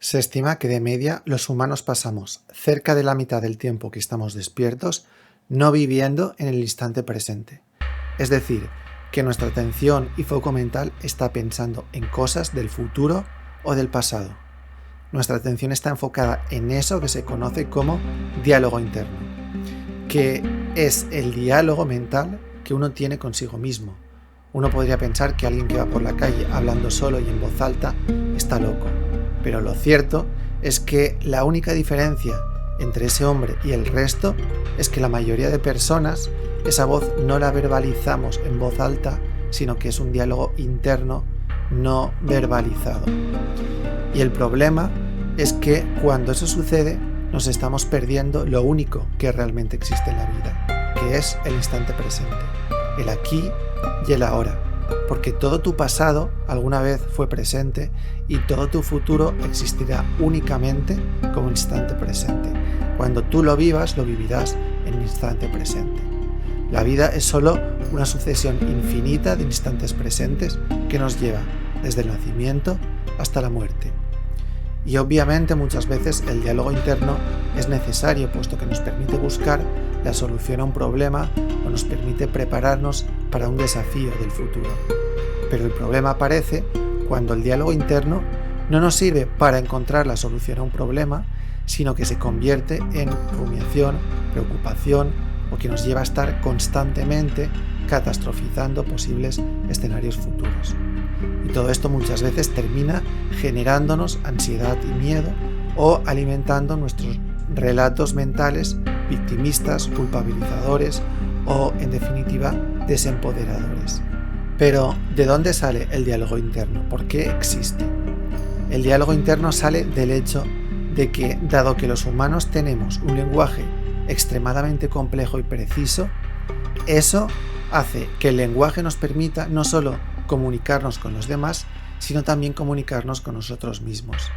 Se estima que de media los humanos pasamos cerca de la mitad del tiempo que estamos despiertos no viviendo en el instante presente. Es decir, que nuestra atención y foco mental está pensando en cosas del futuro o del pasado. Nuestra atención está enfocada en eso que se conoce como diálogo interno, que es el diálogo mental que uno tiene consigo mismo. Uno podría pensar que alguien que va por la calle hablando solo y en voz alta está loco, pero lo cierto es que la única diferencia entre ese hombre y el resto es que la mayoría de personas esa voz no la verbalizamos en voz alta, sino que es un diálogo interno no verbalizado. Y el problema es que cuando eso sucede nos estamos perdiendo lo único que realmente existe en la vida, que es el instante presente, el aquí y el ahora, porque todo tu pasado alguna vez fue presente y todo tu futuro existirá únicamente como instante presente. Cuando tú lo vivas, lo vivirás en el instante presente. La vida es solo una sucesión infinita de instantes presentes que nos lleva desde el nacimiento hasta la muerte. Y obviamente muchas veces el diálogo interno es necesario, puesto que nos permite buscar la solución a un problema o nos permite prepararnos para un desafío del futuro. Pero el problema aparece cuando el diálogo interno no nos sirve para encontrar la solución a un problema, sino que se convierte en rumiación, preocupación o que nos lleva a estar constantemente catastrofizando posibles escenarios futuros. Y todo esto muchas veces termina generándonos ansiedad y miedo o alimentando nuestros relatos mentales victimistas, culpabilizadores o, en definitiva, desempoderadores. Pero, ¿de dónde sale el diálogo interno? ¿Por qué existe? El diálogo interno sale del hecho de que, dado que los humanos tenemos un lenguaje extremadamente complejo y preciso, eso hace que el lenguaje nos permita no solo comunicarnos con los demás, sino también comunicarnos con nosotros mismos.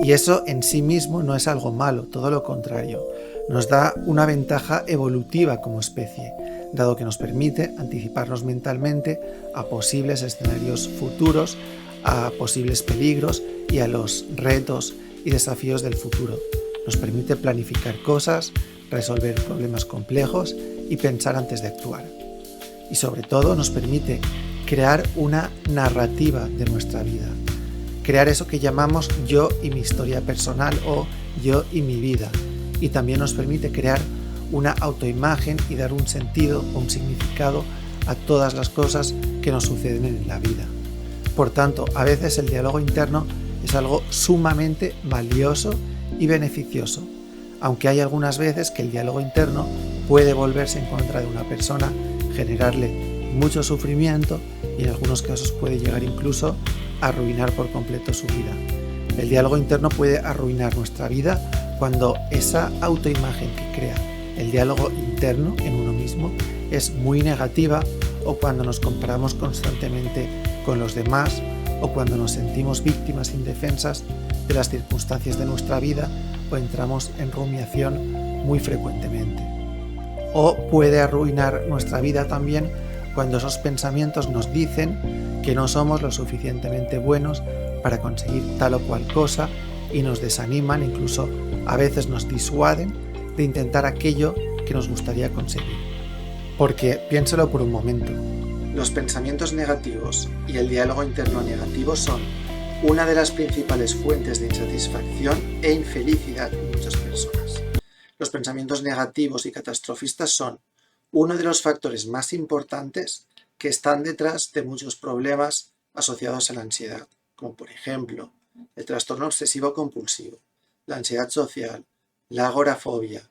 Y eso en sí mismo no es algo malo, todo lo contrario. Nos da una ventaja evolutiva como especie, dado que nos permite anticiparnos mentalmente a posibles escenarios futuros, a posibles peligros y a los retos y desafíos del futuro. Nos permite planificar cosas, resolver problemas complejos y pensar antes de actuar. Y sobre todo nos permite crear una narrativa de nuestra vida. Crear eso que llamamos yo y mi historia personal o yo y mi vida. Y también nos permite crear una autoimagen y dar un sentido o un significado a todas las cosas que nos suceden en la vida. Por tanto, a veces el diálogo interno es algo sumamente valioso y beneficioso, aunque hay algunas veces que el diálogo interno puede volverse en contra de una persona, generarle mucho sufrimiento y en algunos casos puede llegar incluso a arruinar por completo su vida. El diálogo interno puede arruinar nuestra vida cuando esa autoimagen que crea el diálogo interno en uno mismo es muy negativa, o cuando nos comparamos constantemente con los demás, o cuando nos sentimos víctimas indefensas de las circunstancias de nuestra vida o entramos en rumiación muy frecuentemente. O puede arruinar nuestra vida también cuando esos pensamientos nos dicen que no somos lo suficientemente buenos para conseguir tal o cual cosa y nos desaniman, incluso a veces nos disuaden de intentar aquello que nos gustaría conseguir. Porque piénselo por un momento, los pensamientos negativos y el diálogo interno negativo son una de las principales fuentes de insatisfacción e infelicidad en muchas personas. Los pensamientos negativos y catastrofistas son uno de los factores más importantes que están detrás de muchos problemas asociados a la ansiedad, como por ejemplo el trastorno obsesivo-compulsivo, la ansiedad social, la agorafobia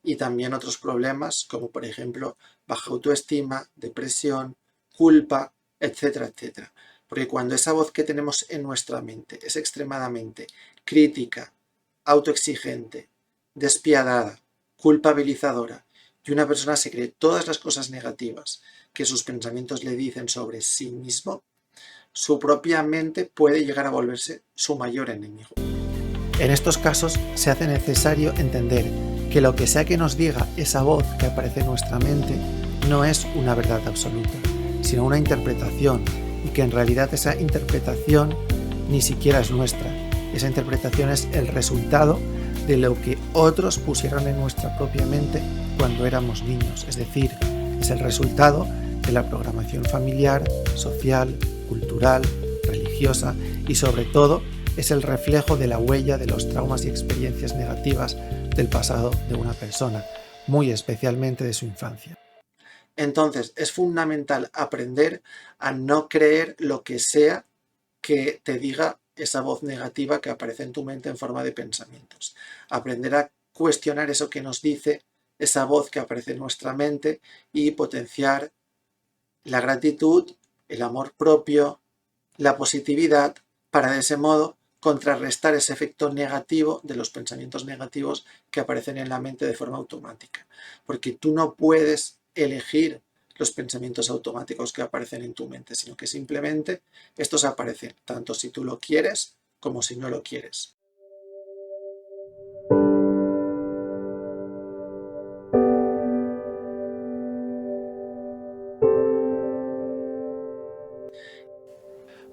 y también otros problemas como por ejemplo baja autoestima, depresión, culpa, etcétera, etcétera. Porque cuando esa voz que tenemos en nuestra mente es extremadamente crítica, autoexigente, despiadada, culpabilizadora, y una persona se cree todas las cosas negativas que sus pensamientos le dicen sobre sí mismo, su propia mente puede llegar a volverse su mayor enemigo. En estos casos se hace necesario entender que lo que sea que nos diga esa voz que aparece en nuestra mente no es una verdad absoluta, sino una interpretación, y que en realidad esa interpretación ni siquiera es nuestra. Esa interpretación es el resultado de lo que otros pusieron en nuestra propia mente cuando éramos niños, es decir, es el resultado de la programación familiar, social, cultural, religiosa y sobre todo es el reflejo de la huella de los traumas y experiencias negativas del pasado de una persona, muy especialmente de su infancia. Entonces, es fundamental aprender a no creer lo que sea que te diga esa voz negativa que aparece en tu mente en forma de pensamientos. Aprender a cuestionar eso que nos dice esa voz que aparece en nuestra mente y potenciar la gratitud, el amor propio, la positividad, para de ese modo contrarrestar ese efecto negativo de los pensamientos negativos que aparecen en la mente de forma automática. Porque tú no puedes elegir los pensamientos automáticos que aparecen en tu mente, sino que simplemente estos aparecen, tanto si tú lo quieres como si no lo quieres.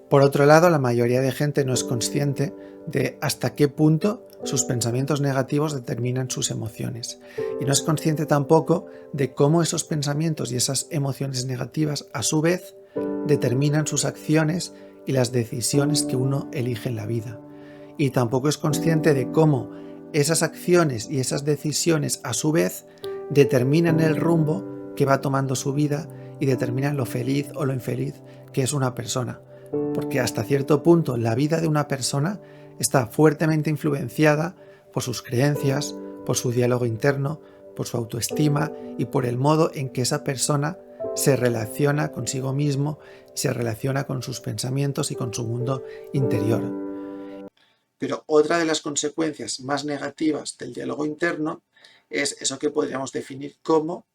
Por otro lado, la mayoría de gente no es consciente de hasta qué punto sus pensamientos negativos determinan sus emociones. Y no es consciente tampoco de cómo esos pensamientos y esas emociones negativas, a su vez, determinan sus acciones y las decisiones que uno elige en la vida. Y tampoco es consciente de cómo esas acciones y esas decisiones, a su vez, determinan el rumbo que va tomando su vida y determinan lo feliz o lo infeliz que es una persona. Porque hasta cierto punto la vida de una persona está fuertemente influenciada por sus creencias, por su diálogo interno, por su autoestima y por el modo en que esa persona se relaciona consigo mismo, se relaciona con sus pensamientos y con su mundo interior. Pero otra de las consecuencias más negativas del diálogo interno es eso que podríamos definir como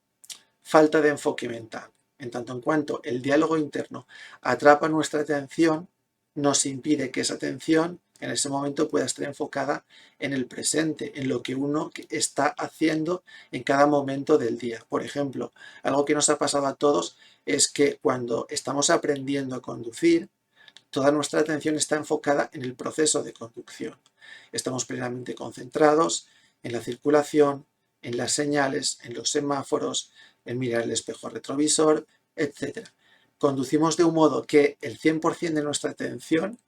falta de enfoque mental. En tanto en cuanto el diálogo interno atrapa nuestra atención, nos impide que esa atención en ese momento pueda estar enfocada en el presente, en lo que uno está haciendo en cada momento del día. Por ejemplo, algo que nos ha pasado a todos es que cuando estamos aprendiendo a conducir, toda nuestra atención está enfocada en el proceso de conducción. Estamos plenamente concentrados en la circulación, en las señales, en los semáforos, en mirar el espejo retrovisor, etc. Conducimos de un modo que el 100% de nuestra atención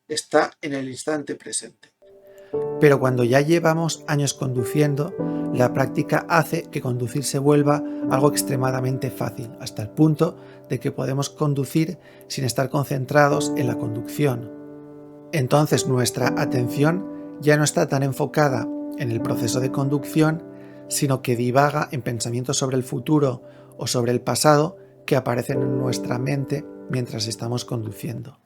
está en el instante presente. Pero cuando ya llevamos años conduciendo, la práctica hace que conducir se vuelva algo extremadamente fácil, hasta el punto de que podemos conducir sin estar concentrados en la conducción. Entonces nuestra atención ya no está tan enfocada en el proceso de conducción, sino que divaga en pensamientos sobre el futuro o sobre el pasado que aparecen en nuestra mente mientras estamos conduciendo.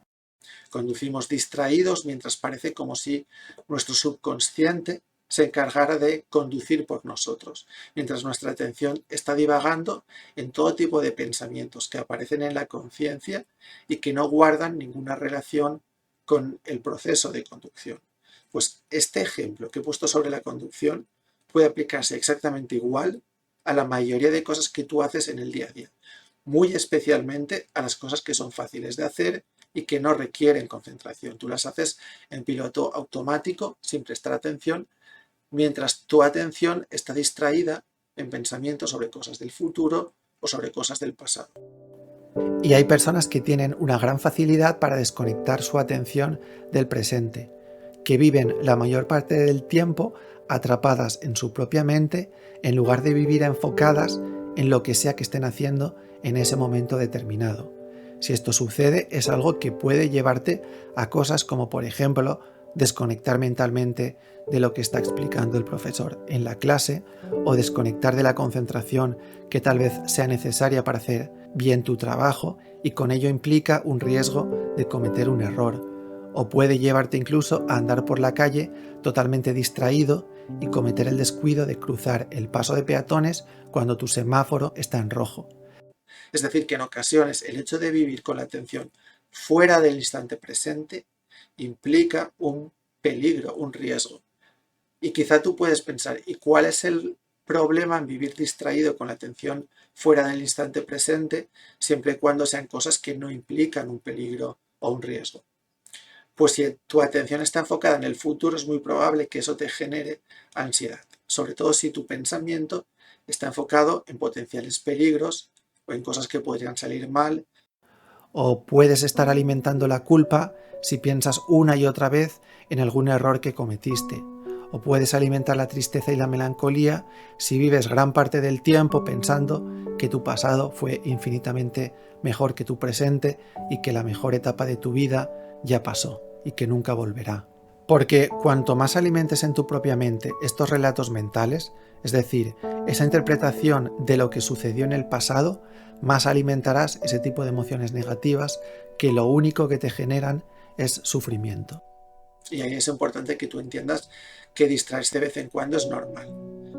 Conducimos distraídos mientras parece como si nuestro subconsciente se encargara de conducir por nosotros, mientras nuestra atención está divagando en todo tipo de pensamientos que aparecen en la conciencia y que no guardan ninguna relación con el proceso de conducción. Pues este ejemplo que he puesto sobre la conducción puede aplicarse exactamente igual a la mayoría de cosas que tú haces en el día a día, muy especialmente a las cosas que son fáciles de hacer y que no requieren concentración. Tú las haces en piloto automático sin prestar atención, mientras tu atención está distraída en pensamientos sobre cosas del futuro o sobre cosas del pasado. Y hay personas que tienen una gran facilidad para desconectar su atención del presente, que viven la mayor parte del tiempo atrapadas en su propia mente en lugar de vivir enfocadas en lo que sea que estén haciendo en ese momento determinado. Si esto sucede, es algo que puede llevarte a cosas como, por ejemplo, desconectar mentalmente de lo que está explicando el profesor en la clase o desconectar de la concentración que tal vez sea necesaria para hacer bien tu trabajo y con ello implica un riesgo de cometer un error. O puede llevarte incluso a andar por la calle totalmente distraído y cometer el descuido de cruzar el paso de peatones cuando tu semáforo está en rojo. Es decir, que en ocasiones el hecho de vivir con la atención fuera del instante presente implica un peligro, un riesgo. Y quizá tú puedes pensar, ¿y cuál es el problema en vivir distraído con la atención fuera del instante presente, siempre y cuando sean cosas que no implican un peligro o un riesgo? Pues si tu atención está enfocada en el futuro, es muy probable que eso te genere ansiedad, sobre todo si tu pensamiento está enfocado en potenciales peligros o en cosas que podrían salir mal. O puedes estar alimentando la culpa si piensas una y otra vez en algún error que cometiste. O puedes alimentar la tristeza y la melancolía si vives gran parte del tiempo pensando que tu pasado fue infinitamente mejor que tu presente y que la mejor etapa de tu vida ya pasó y que nunca volverá. Porque cuanto más alimentes en tu propia mente estos relatos mentales, es decir, esa interpretación de lo que sucedió en el pasado, más alimentarás ese tipo de emociones negativas que lo único que te generan es sufrimiento. Y ahí es importante que tú entiendas que distraerse de vez en cuando es normal.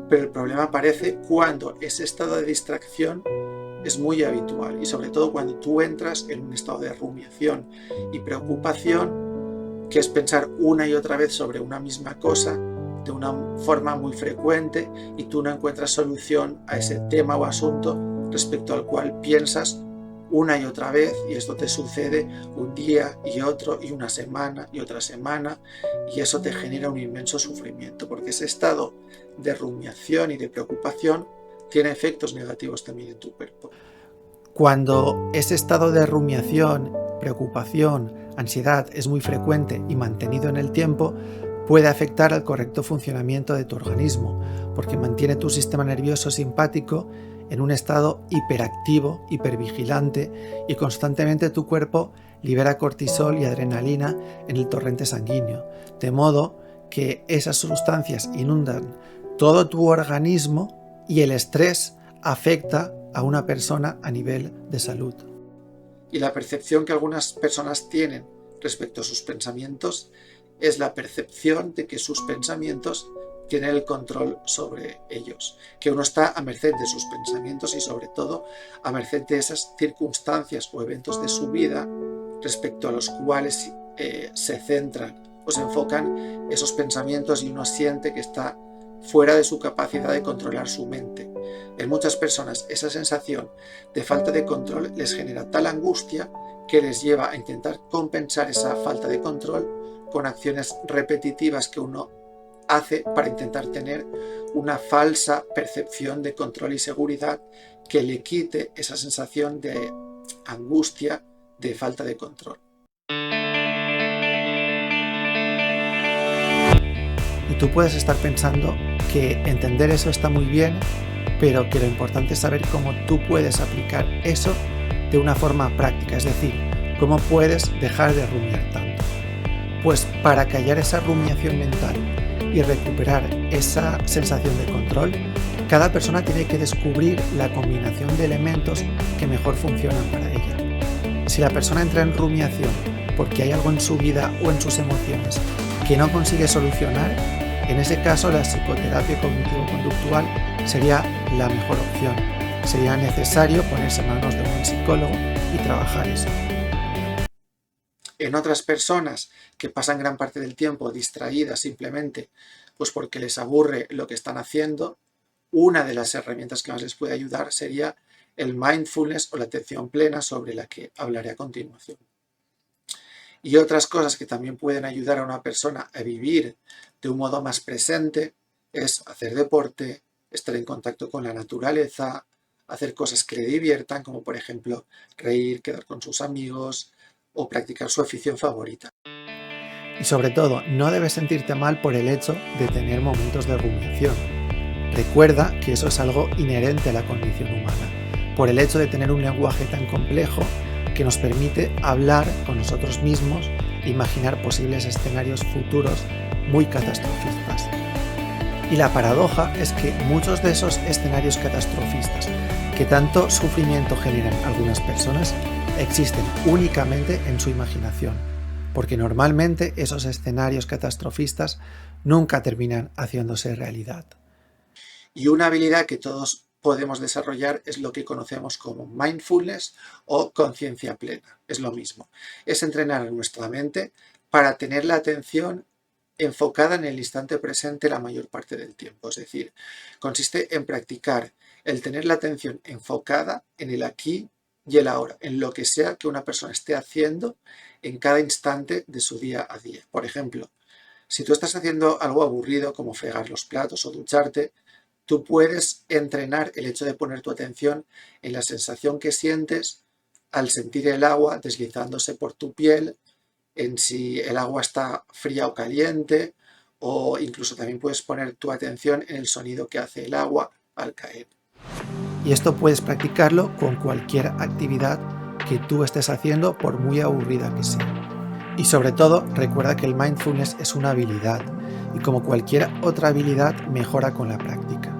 Pero el problema aparece cuando ese estado de distracción es muy habitual y sobre todo cuando tú entras en un estado de rumiación y preocupación, que es pensar una y otra vez sobre una misma cosa de una forma muy frecuente y tú no encuentras solución a ese tema o asunto respecto al cual piensas una y otra vez, y esto te sucede un día y otro y una semana y otra semana, y eso te genera un inmenso sufrimiento porque ese estado de rumiación y de preocupación tiene efectos negativos también en tu cuerpo. Cuando ese estado de rumiación, preocupación, ansiedad es muy frecuente y mantenido en el tiempo, puede afectar al correcto funcionamiento de tu organismo, porque mantiene tu sistema nervioso simpático en un estado hiperactivo, hipervigilante, y constantemente tu cuerpo libera cortisol y adrenalina en el torrente sanguíneo, de modo que esas sustancias inundan todo tu organismo y el estrés afecta a una persona a nivel de salud. Y la percepción que algunas personas tienen respecto a sus pensamientos es la percepción de que sus pensamientos tienen el control sobre ellos, que uno está a merced de sus pensamientos y sobre todo a merced de esas circunstancias o eventos de su vida respecto a los cuales se centran o se enfocan esos pensamientos y uno siente que está fuera de su capacidad de controlar su mente. En muchas personas esa sensación de falta de control les genera tal angustia que les lleva a intentar compensar esa falta de control con acciones repetitivas que uno hace para intentar tener una falsa percepción de control y seguridad que le quite esa sensación de angustia, de falta de control. Y tú puedes estar pensando que entender eso está muy bien, pero que lo importante es saber cómo tú puedes aplicar eso de una forma práctica, es decir, cómo puedes dejar de rumiar tanto. Pues para callar esa rumiación mental y recuperar esa sensación de control, cada persona tiene que descubrir la combinación de elementos que mejor funcionan para ella. Si la persona entra en rumiación porque hay algo en su vida o en sus emociones que no consigue solucionar, en ese caso la psicoterapia cognitivo-conductual sería la mejor opción. Sería necesario ponerse en manos de un buen psicólogo y trabajar eso. En otras personas que pasan gran parte del tiempo distraídas simplemente pues porque les aburre lo que están haciendo, una de las herramientas que más les puede ayudar sería el mindfulness o la atención plena, sobre la que hablaré a continuación. Y otras cosas que también pueden ayudar a una persona a vivir de un modo más presente es hacer deporte, estar en contacto con la naturaleza, hacer cosas que le diviertan, como por ejemplo reír, quedar con sus amigos o practicar su afición favorita. Y sobre todo, no debes sentirte mal por el hecho de tener momentos de rumiación. Recuerda que eso es algo inherente a la condición humana, por el hecho de tener un lenguaje tan complejo que nos permite hablar con nosotros mismos e imaginar posibles escenarios futuros muy catastrofistas. Y la paradoja es que muchos de esos escenarios catastrofistas que tanto sufrimiento generan algunas personas existen únicamente en su imaginación, porque normalmente esos escenarios catastrofistas nunca terminan haciéndose realidad. Y una habilidad que todos podemos desarrollar es lo que conocemos como mindfulness o conciencia plena. Es lo mismo. Es entrenar nuestra mente para tener la atención enfocada en el instante presente la mayor parte del tiempo. Es decir, consiste en practicar el tener la atención enfocada en el aquí y el ahora, en lo que sea que una persona esté haciendo en cada instante de su día a día. Por ejemplo, si tú estás haciendo algo aburrido como fregar los platos o ducharte, tú puedes entrenar el hecho de poner tu atención en la sensación que sientes al sentir el agua deslizándose por tu piel, en si el agua está fría o caliente, o incluso también puedes poner tu atención en el sonido que hace el agua al caer. Y esto puedes practicarlo con cualquier actividad que tú estés haciendo, por muy aburrida que sea. Y sobre todo, recuerda que el mindfulness es una habilidad, y como cualquier otra habilidad, mejora con la práctica.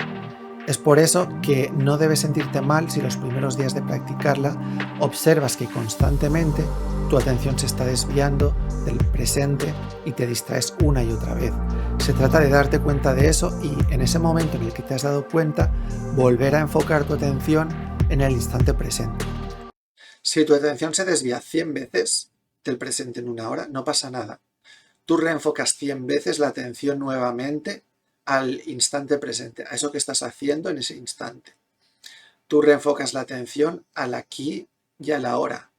Es por eso que no debes sentirte mal si los primeros días de practicarla observas que constantemente tu atención se está desviando del presente y te distraes una y otra vez. Se trata de darte cuenta de eso y en ese momento en el que te has dado cuenta, volver a enfocar tu atención en el instante presente. Si tu atención se desvía 100 veces del presente en una hora, no pasa nada. Tú reenfocas 100 veces la atención nuevamente al instante presente, a eso que estás haciendo en ese instante. Tú reenfocas la atención al aquí y a la ahora.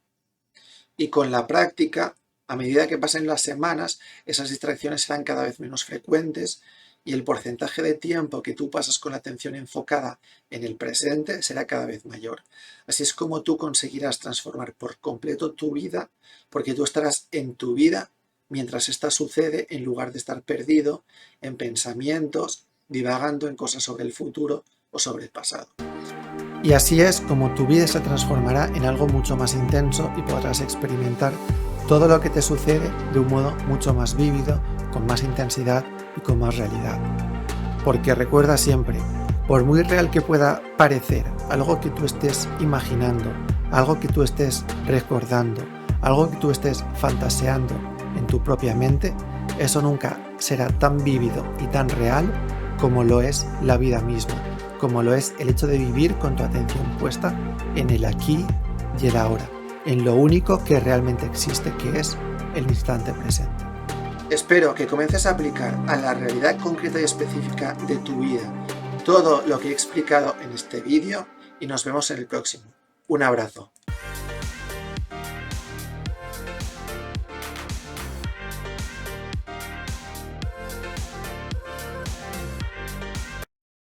Y con la práctica, a medida que pasen las semanas, esas distracciones serán cada vez menos frecuentes y el porcentaje de tiempo que tú pasas con la atención enfocada en el presente será cada vez mayor. Así es como tú conseguirás transformar por completo tu vida, porque tú estarás en tu vida mientras esta sucede, en lugar de estar perdido en pensamientos, divagando en cosas sobre el futuro o sobre el pasado. Y así es como tu vida se transformará en algo mucho más intenso y podrás experimentar todo lo que te sucede de un modo mucho más vívido, con más intensidad y con más realidad. Porque recuerda siempre, por muy real que pueda parecer algo que tú estés imaginando, algo que tú estés recordando, algo que tú estés fantaseando en tu propia mente, eso nunca será tan vívido y tan real como lo es la vida misma, como lo es el hecho de vivir con tu atención puesta en el aquí y el ahora, en lo único que realmente existe, que es el instante presente. Espero que comiences a aplicar a la realidad concreta y específica de tu vida todo lo que he explicado en este vídeo y nos vemos en el próximo. Un abrazo.